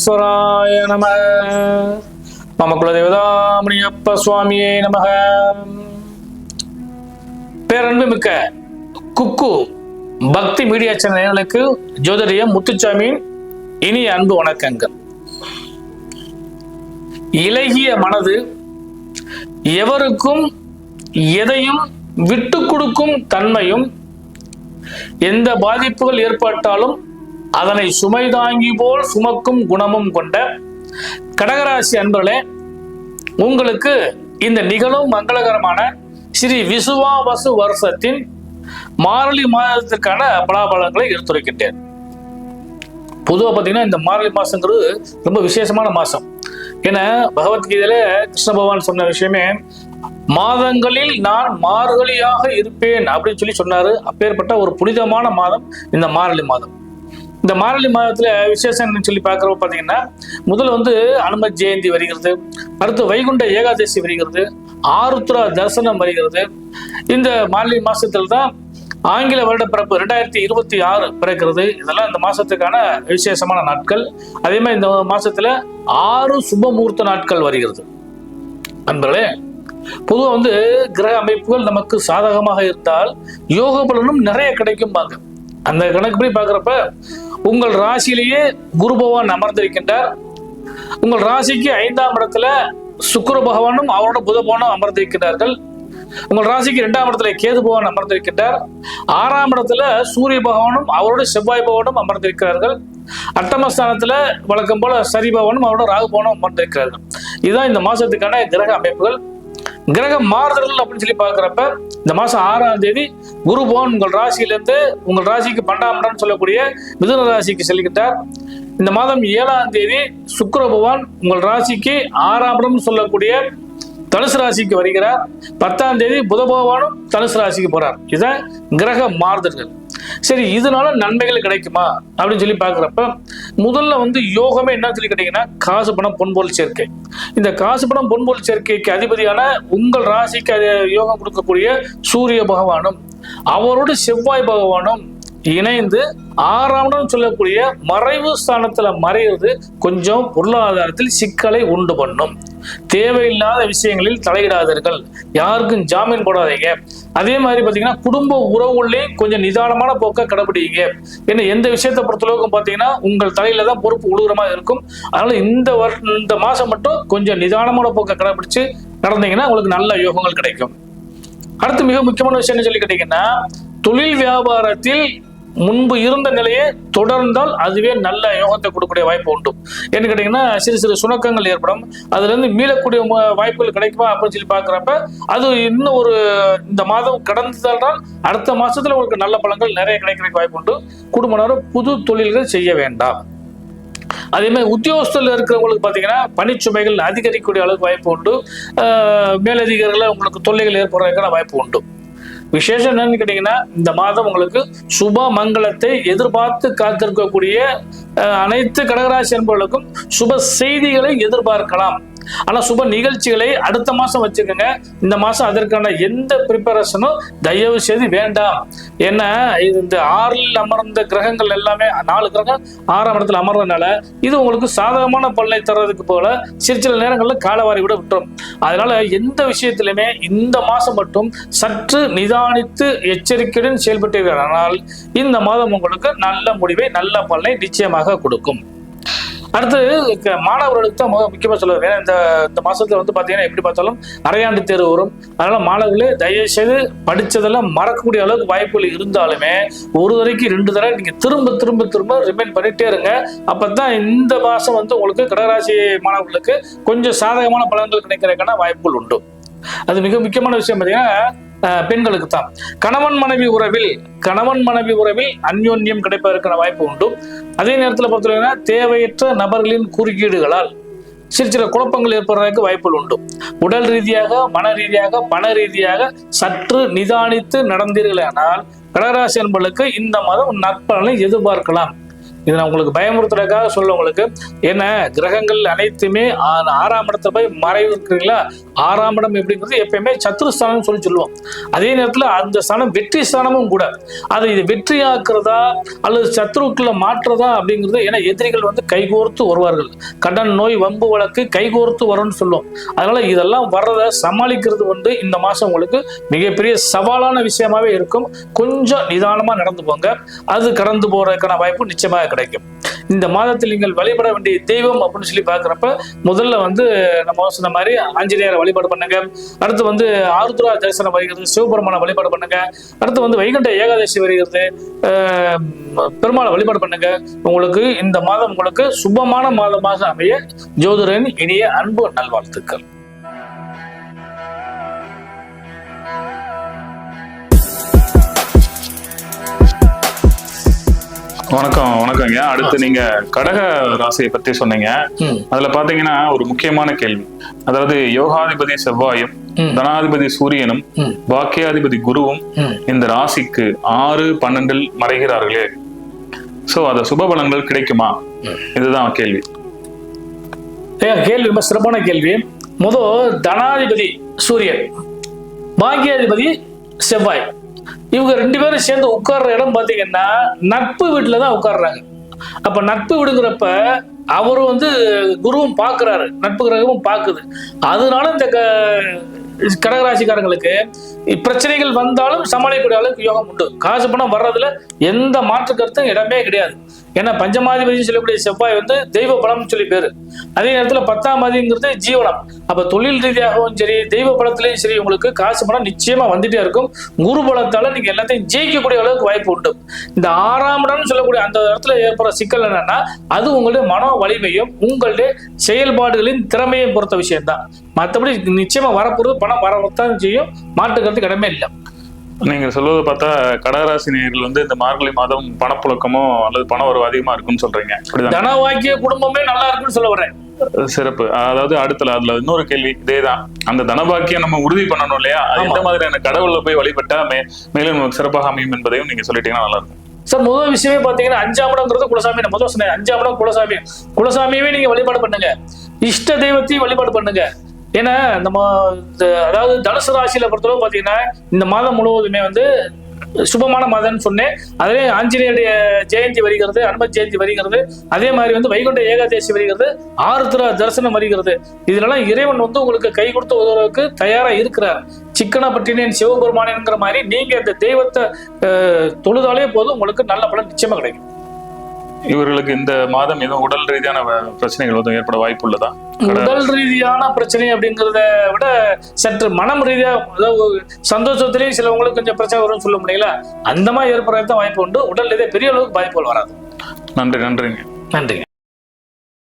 விக்னேஸ்வராய நம. மம குலதேவதாமணியப்ப சுவாமியே நம. பேரன்பு மிக்க குக்கு பக்தி மீடியா சேனல் நேயர்களுக்கு ஜோதிடர் முத்துச்சாமியின் இனிய அன்பு வணக்கங்கள். இலகிய மனது எவருக்கும் எதையும் விட்டு கொடுக்கும் தன்மையும், எந்த பாதிப்புகள் ஏற்பட்டாலும் அதனை சுமை தாங்கி போல் சுமக்கும் குணமும் கொண்ட கடகராசி அன்பர்களே, உங்களுக்கு இந்த நிகழும் மங்களகரமான ஸ்ரீ விசுவாவசு வருஷத்தின் மார்கழி மாதத்திற்கான பலாபலங்களை எடுத்துரைக்கின்றேன். பொதுவாக பார்த்தீங்கன்னா இந்த மார்கழி மாசங்கிறது ரொம்ப விசேஷமான மாசம். ஏன்னா பகவத்கீதையில கிருஷ்ண பகவான் சொன்ன விஷயமே, மாதங்களில் நான் மார்கழியாக இருப்பேன் அப்படின்னு சொல்லி சொன்னாரு. அப்பேற்பட்ட ஒரு புனிதமான மாதம் இந்த மார்கழி மாதம். இந்த மார்கழி மாதத்துல விசேஷம் சொல்லி பார்க்கறப்ப பார்த்தீங்கன்னா, முதல்ல அனுமத் ஜெயந்தி வருகிறது, அடுத்து வைகுண்ட ஏகாதசி வருகிறது, ஆருத்ரா தரிசனம் வருகிறது. இந்த மார்கழி மாசத்துல தான் ஆங்கில வருட பிறப்பு 2026 பிறக்கிறது. இதெல்லாம் இந்த மாசத்துக்கான விசேஷமான நாட்கள். அதே மாதிரி இந்த மாசத்துல 6 சுபமுகூர்த்த நாட்கள் வருகிறது. நண்பர்களே, பொதுவாக கிரக அமைப்புகள் நமக்கு சாதகமாக இருந்தால் யோக பலனும் நிறைய கிடைக்கும்பாங்க. அந்த கணக்குப்படி பார்க்குறப்ப உங்கள் ராசியிலேயே குரு பகவான் அமர்ந்திருக்கின்றார். உங்கள் ராசிக்கு 5ஆம் இடத்துல சுக்கிர பகவானும் அவரோட புத பகவானும் அமர்ந்திருக்கிறார்கள். உங்கள் ராசிக்கு 2ஆம் இடத்துல கேது பகவான் அமர்ந்திருக்கின்றார். 6ஆம் இடத்துல சூரிய பகவானும் அவரோட செவ்வாய் பகவானும் அமர்ந்திருக்கிறார்கள். அட்டமஸ்தானத்துல வழக்கம் போல சரி பகவானும் அவரோட ராகு பகவானும் அமர்ந்திருக்கிறார்கள். இதுதான் இந்த மாசத்துக்கான கிரக அமைப்புகள். கிரக மாறுதல்கள் அப்படின்னு சொல்லி பார்க்கிறப்ப இந்த மாசம் 6ஆம் தேதி குரு பகவான் உங்கள் ராசியிலிருந்து உங்கள் ராசிக்கு 12ஆம் இடம் சொல்லக்கூடிய மிதுன ராசிக்கு செல்கின்றார். இந்த மாதம் 7ஆம் தேதி சுக்கிர பகவான் உங்கள் ராசிக்கு 6ஆம் இடம் சொல்லக்கூடிய தனுசு ராசிக்கு வருகிறார். 10ஆம் தேதி புத பகவானும் தனுசு ராசிக்கு போறார். இதுதான் கிரக மாறுதல்கள். சரி, இதனால நன்மைகள் கிடைக்குமா அப்படின்னு சொல்லி பார்க்குறப்ப முதல்ல யோகமே என்ன சொல்லி கேட்டீங்கன்னா, காசு பணம் பொன்பொருள் சேர்க்கை. இந்த காசு பணம் பொன்பொருள் சேர்க்கைக்கு அதிபதியான உங்கள் ராசிக்கு யோகம் கொடுக்கக்கூடிய சூரிய பகவானும் அவரோடு செவ்வாய் பகவானும் இணைந்து 6ஆம் இடம் சொல்லக்கூடிய மறைவு ஸ்தானத்துல மறைவது கொஞ்சம் பொருளாதாரத்தில் சிக்கலை உண்டு பண்ணும். தேவையில்லாத விஷயங்களில் தலையிடாதீர்கள், யாருக்கும் ஜாமீன் போடாதீங்க. அதே மாதிரி பார்த்தீங்கன்னா குடும்ப உறவுகளையும் கொஞ்சம் நிதானமான போக்க கடைபிடிங்க. ஏன்னா எந்த விஷயத்தை பொறுத்தளவுக்கும் பார்த்தீங்கன்னா உங்கள் தலையில தான் பொறுப்பு உழுகுறமா இருக்கும். அதனால இந்த மாசம் மட்டும் கொஞ்சம் நிதானமான போக்க கடைபிடிச்சு நடந்தீங்கன்னா உங்களுக்கு நல்ல யோகங்கள் கிடைக்கும். அடுத்து மிக முக்கியமான விஷயம் என்ன சொல்லி கேட்டீங்கன்னா, தொழில் வியாபாரத்தில் முன்பு இருந்த நிலையை தொடர்ந்தால் அதுவே நல்ல யோகத்தை கொடுக்கக்கூடிய வாய்ப்பு உண்டு. என்ன கேட்டீங்கன்னா, சிறு சிறு சுணக்கங்கள் ஏற்படும். அதுல இருந்து மீளக்கூடிய வாய்ப்புகள் கிடைக்குமா அப்படின்னு சொல்லி பாக்குறப்ப அது இன்னும் இந்த மாதம் கடந்ததால் அடுத்த மாசத்துல உங்களுக்கு நல்ல பலன்கள் நிறைய கிடைக்கிறதுக்கு வாய்ப்பு உண்டு. குடும்பத்தினர் புது தொழில்கள் செய்ய வேண்டாம். அதே மாதிரி உத்தியோகத்தில் இருக்கிறவங்களுக்கு பார்த்தீங்கன்னா பணிச்சுமைகள் அதிகரிக்கக்கூடிய அளவுக்கு வாய்ப்பு உண்டு. மேலதிகாரிகளை உங்களுக்கு தொல்லைகள் ஏற்படுறதுக்கான வாய்ப்பு உண்டு. விசேஷம் என்னன்னு கேட்டீங்கன்னா, இந்த மாதம் உங்களுக்கு சுப மங்களத்தை எதிர்பார்த்து காத்திருக்கக்கூடிய அனைத்து கடகராசி அன்பர்களுக்கும் சுப செய்திகளை எதிர்பார்க்கலாம். ஆனா சுப நிகழ்ச்சிகளை அடுத்த மாசம் வச்சுக்கோங்க. இந்த மாசம் அதற்கான எந்த ப்ரிப்பரேஷனும் தயவு செய்து வேண்டாம். ஏன்னா இந்த 6ல் அமர்ந்த கிரகங்கள் எல்லாமே 4 கிரகம் 6ஆம் இடத்துல அமர்றதுனால இது உங்களுக்கு சாதகமான பலனை தர்றதுக்கு போல சில நேரங்களில் காலவாரி கூட விட்டுரும். அதனால எந்த விஷயத்திலுமே இந்த மாசம் மட்டும் சற்று நிதானித்து எச்சரிக்கையுடன் செயல்பட்டீர்கள். ஆனால் இந்த மாதம் உங்களுக்கு நல்ல முடிவை நல்ல பலனை நிச்சயமாக கொடுக்கும். அடுத்து மாணவர்களுக்கு தான் முக்கியமாக சொல்லுவாங்க. ஏன்னா இந்த மாசத்துல பார்த்தீங்கன்னா எப்படி பார்த்தாலும் அரையாண்டு தேர்வு வரும். அதனால மாணவர்களே தயவு செய்து படிச்சதெல்லாம் மறக்கக்கூடிய அளவுக்கு வாய்ப்புகள் இருந்தாலுமே ஒரு தடவைக்கு 2 தடவை நீங்க திரும்ப திரும்ப திரும்ப ரிமைண்ட் பண்ணிட்டே இருங்க. அப்பதான் இந்த மாசம் உங்களுக்கு கடகராசி மாணவர்களுக்கு கொஞ்சம் சாதகமான பலன்கள் கிடைக்கிறதுக்கான வாய்ப்புகள் உண்டு. அது மிக முக்கியமான விஷயம் பார்த்தீங்கன்னா பெண்களுக்கு தான். கணவன் மனைவி உறவில் அந்யோன்யம் கிடைப்பதற்கான வாய்ப்பு உண்டு. அதே நேரத்தில் பொறுத்தவரைன்னா தேவையற்ற நபர்களின் குறுக்கீடுகளால் சில குழப்பங்கள் ஏற்படுறதுக்கு வாய்ப்புகள் உண்டு. உடல் ரீதியாக, மன ரீதியாக, பண ரீதியாக சற்று நிதானித்து நடந்தீர்களானால் கடகராசி அன்பர்களுக்கு இந்த மாதம் நற்பலனை எதிர்பார்க்கலாம். இது நான் உங்களுக்கு பயமுறுத்துறதுக்காக சொல்ல உங்களுக்கு. ஏன்னா கிரகங்கள் அனைத்துமே 6ஆம் இடத்துல போய் மறைவு இருக்கிறீங்களா. 6ஆம் இடம் எப்படிங்கிறது எப்பயுமே சத்துருஸ்தானம் சொல்லுவோம். அதே நேரத்தில் அந்த ஸ்தானம் வெற்றி ஸ்தானமும் கூட. அது இது வெற்றியாக்குறதா அல்லது சத்துருக்குள்ள மாற்றுறதா அப்படிங்கிறது. ஏன்னா எதிரிகள் வந்து கைகோர்த்து வருவார்கள். கடன், நோய், வம்பு வழக்கு கைகோர்த்து வரும்னு சொல்லுவோம். அதனால இதெல்லாம் வர்றதை சமாளிக்கிறது வந்து இந்த மாசம் உங்களுக்கு மிகப்பெரிய சவாலான விஷயமாவே இருக்கும். கொஞ்சம் நிதானமா நடந்து போங்க, அது கடந்து போறதுக்கான வாய்ப்பு நிச்சயமாக கிடைக்கும். இந்த மாதத்தில் நீங்கள் வழிபட வேண்டிய தெய்வம் அப்படின்னு சொல்லி பார்க்குறப்ப முதல்ல வந்து நம்ம சொன்ன மாதிரி ஆஞ்சநேயரை வழிபாடு பண்ணுங்க. அடுத்து வந்து ஆருத்ரா தரிசனம் வருகிறது, சிவபெருமான வழிபாடு பண்ணுங்க. அடுத்து வந்து வைகுண்ட ஏகாதசி வருகிறது, பெருமாளை வழிபாடு பண்ணுங்க. உங்களுக்கு இந்த மாதம் உங்களுக்கு சுபமான மாதமாக அமைய ஜோதிடரின் இனிய அன்பு நல்வாழ்த்துக்கள். வணக்கங்க. அடுத்து நீங்க கடக ராசியை பத்தி சொன்னீங்க. அதுல பாத்தீங்கன்னா ஒரு முக்கியமான கேள்வி, அதாவது யோகாதிபதி செவ்வாயும் தனாதிபதி சூரியனும் பாக்கியாதிபதி குருவும் இந்த ராசிக்கு 6, 12 மறைகிறார்களே, சோ அத சுபபலங்கள் கிடைக்குமா? இதுதான் கேள்வி. கேள்வி ரொம்ப சிறப்பான கேள்வி. முதல் தனாதிபதி சூரியன், பாக்கியாதிபதி செவ்வாய், இவங்க 2 பேரும் சேர்ந்து உட்கார்ற இடம் பாத்தீங்கன்னா நட்பு வீட்டுலதான் உட்கார்றாங்க. அப்ப நட்பு விடுங்கிறப்ப அவரும் வந்து குருவும் பாக்குறாரு, நட்பு கிரகமும் பாக்குது. அதனால இந்த கடகராசிக்காரங்களுக்கு பிரச்சனைகள் வந்தாலும் சமாளிக்கக்கூடிய அளவுக்கு யோகம் உண்டு. காசு பணம் வர்றதுல எந்த மாற்று கருத்தும் இடமே கிடையாது. ஏன்னா பஞ்சமாதிபதி சொல்லக்கூடிய செவ்வாய் வந்து தெய்வ பலம்னு சொல்லி பேரு. அதே நேரத்துல 10ஆம் அதிபதிங்கிறது ஜீவனம். அப்ப தொழில் ரீதியாகவும் சரி, தெய்வ பலத்திலையும் சரி, உங்களுக்கு காசு பணம் நிச்சயமா வந்துட்டே இருக்கும். குரு பலத்தால நீங்க எல்லாத்தையும் ஜெயிக்கக்கூடிய அளவுக்கு வாய்ப்பு உண்டு. இந்த 6ஆம் இடம்னு சொல்லக்கூடிய அந்த இடத்துல ஏற்படுற சிக்கல் என்னன்னா, அது உங்களுடைய மனோ வலிமையும் உங்களுடைய செயல்பாடுகளின் திறமையும் பொறுத்த விஷயம்தான். மற்றபடி நிச்சயமா வரப்போறது பணம் வரத்தான் செய்யும், மாட்டுக்கிறதுக்கு இடமே இல்லை. நீங்க சொல்லுவதை பார்த்தா கடகராசி நேயர்கள் வந்து இந்த மார்கழி மாதம் பணப்புழக்கமோ அல்லது பண வரவு அதிகமா இருக்குன்னு சொல்றீங்க. தனவாக்கிய குடும்பமே நல்லா இருக்குன்னு சொல்ல வரேன். சிறப்பு. அதாவது அதுல இன்னொரு கேள்வி இதேதான், அந்த தனபாக்கியம் நம்ம உறுதி பண்ணணும் இல்லையா, எந்த மாதிரியான கடவுள்ல போய் வழிபட்டா மேலும் நமக்கு சிறப்பாக அமையும் என்பதையும் நீங்க சொல்லிட்டீங்கன்னா நல்லா இருக்கும். சார், முதல் விஷயமே பாத்தீங்கன்னா 5ஆம் இடம்ங்கிறது குலசாமி. நான் முதல் சொன்னேன் 5ஆம் இடம் குலசாமி. குலசாமியவே நீங்க வழிபாடு பண்ணுங்க, இஷ்ட தெய்வத்தையும் வழிபாடு பண்ணுங்க. ஏன்னா நம்ம அதாவது தனுசு ராசியில பொறுத்தளவு பாத்தீங்கன்னா இந்த மாதம் முழுவதுமே வந்து சுபமான மாதம்னு சொன்னேன். அதே ஆஞ்சநேயருடைய ஜெயந்தி வருகிறது, அனுமதி ஜெயந்தி வருகிறது, அதே மாதிரி வந்து வைகுண்ட ஏகாதசி வருகிறது, ஆருத்ரா தரிசனம் வருகிறது. இதுலலாம் இறைவன் வந்து உங்களுக்கு கை கொடுத்து உதவுறதுக்கு தயாரா இருக்கிறார். சிக்கனா பட்டினேன் சிவபெருமானேங்கிற மாதிரி நீங்க இந்த தெய்வத்தை தொழுதாலே போதும், உங்களுக்கு நல்ல பலன் நிச்சயமா கிடைக்கும். இவர்களுக்கு இந்த மாதம் எதுவும் உடல் ரீதியான பிரச்சனைகள் எதுவும் ஏற்பட வாய்ப்பு உள்ளதா? உடல் ரீதியான பிரச்சனை அப்படிங்கிறத விட சற்று மனம் ரீதியா, அதாவது சந்தோஷத்திலேயே சிலவங்களுக்கு கொஞ்சம் பிரச்சனை வரும்னு சொல்ல முடியல, அந்த மாதிரி ஏற்படுறதுதான் வாய்ப்பு உண்டு. உடல் ரீதியா பெரிய அளவுக்கு பாதிப்புகள் வராது. நன்றிங்க. நன்றிங்க.